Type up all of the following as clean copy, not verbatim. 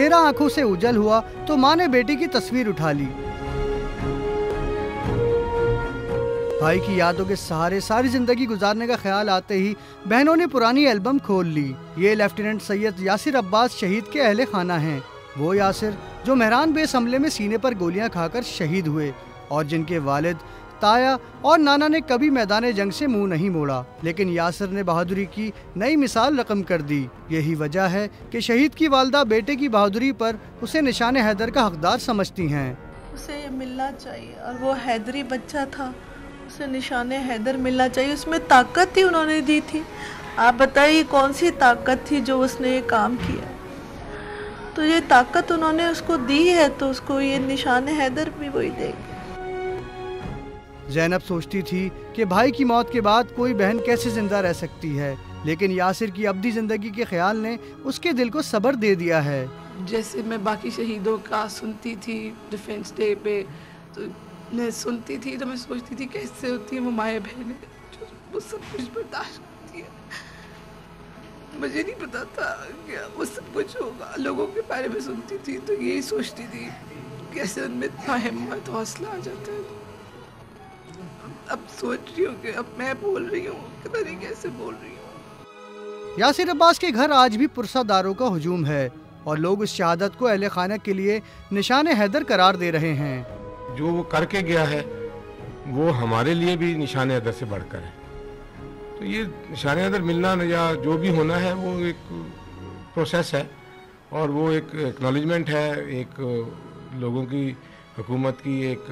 चेहरा आंखों से उजल हुआ तो माँ ने बेटी की तस्वीर उठा ली। भाई की यादों के सहारे सारी जिंदगी गुजारने का ख्याल आते ही बहनों ने पुरानी एल्बम खोल ली। ये लेफ्टिनेंट सैयद यासिर अब्बास शहीद के अहले खाना हैं। वो यासिर जो मेहरान बेस हमले में सीने पर गोलियां खाकर शहीद हुए और जिनके वालिद, ताया और नाना ने कभी मैदान जंग से मुंह नहीं मोड़ा, लेकिन यासिर ने बहादुरी की नई मिसाल रकम कर दी। यही वजह है कि शहीद की वालदा बेटे की बहादुरी पर उसे निशान हैदर का हकदार समझती हैं। उसे ये मिलना चाहिए और वो हैदरी बच्चा था, उसे निशान हैदर मिलना चाहिए। उसमें ताकत ही उन्होंने दी थी। आप बताइए कौन सी ताकत थी जो उसने ये काम किया। तो ये ताकत उन्होंने उसको दी है तो उसको ये निशान हैदर भी वही देगी। ज़ैनब सोचती थी कि भाई की मौत के बाद कोई बहन कैसे जिंदा रह सकती है, लेकिन यासिर की अब्दी जिंदगी के ख्याल ने उसके दिल को सब्र दे दिया है। जैसे मैं बाकी शहीदों का सुनती थी डिफेंस डे पे, तो मैं सुनती थी तो मैं सोचती थी कैसे होती है वो माएँ बहनें जो वो सब कुछ बर्दाश्त करती है। मुझे नहीं पता था क्या वो सब कुछ होगा। लोगों के बारे में सुनती थी तो यही सोचती थी कैसे उनमें इतना हिम्मत हौसला आ जाता है। अब सोच रही हूँ कि अब मैं बोल रही हूँ कि मैं कैसे बोल रही हूँ। यासिर अब्बास के घर आज भी पुरसादारों का हुजूम है और लोग इस शहादत को अहले खाना के लिए निशान हैदर करार दे रहे हैं। जो वो करके गया है वो हमारे लिए भी निशान हैदर से बढ़कर है। तो ये निशान हैदर मिलना या जो भी होना है वो एक प्रोसेस है और वो एक एक्नॉलेजमेंट है, एक लोगों की हुकूमत की एक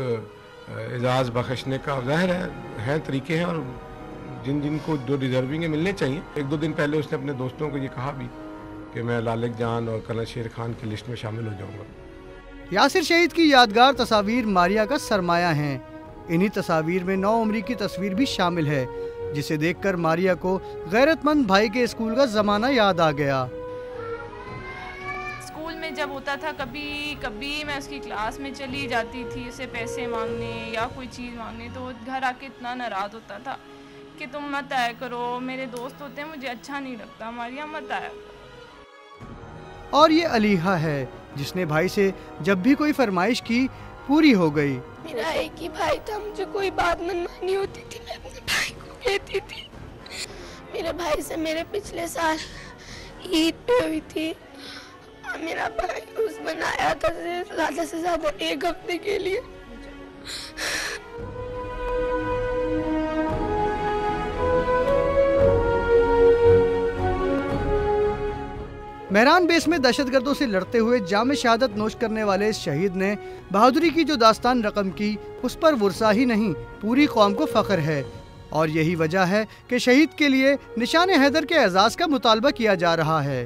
एजाज़ बख्शने का ज़ाहिर है तरीके हैं और जिन जिन को जो डिज़र्विंग है मिलने चाहिए। एक दो दिन पहले उसने अपने दोस्तों को ये कहा भी कि मैं लालिक जान और कर्नल शेर खान की लिस्ट में शामिल हो जाऊंगा। यासिर शहीद की यादगार तस्वीर मारिया का सरमाया हैं। इन्हीं तस्वीर में 9 उम्री की तस्वीर भी शामिल है, जिसे देखकर मारिया को गैरतमंद भाई के स्कूल का ज़माना याद आ गया। में जब होता था कभी कभी मैं उसकी क्लास में चली जाती थी उसे पैसे मांगने या कोई चीज़ मांगने, तो घर आके इतना नाराज़ होता था कि तुम मत आया करो, मेरे दोस्त होते हैं, मुझे अच्छा नहीं लगता, मारिया मत आया करो। और ये अलीहा है जिसने भाई से जब भी कोई फरमाइश की पूरी हो गई। मेरा एक ही भाई था, मुझे कोई बात मनवानी होती थी मैं अपने भाई को कहती थी। मेरे भाई से मेरे पिछले साल ईद पे हुई थी। मेरा भाई उस बनाया था ज़्यादा से ज़्यादा 1 हफ्ते के लिए। मेहरान बेस में दहशतगर्दों से लड़ते हुए जाम शहादत नोश करने वाले इस शहीद ने बहादुरी की जो दास्तान रकम की, उस पर वर्सा ही नहीं पूरी कौम को फख्र है। और यही वजह है कि शहीद के लिए निशान हैदर के एजाज़ का मुतालबा किया जा रहा है।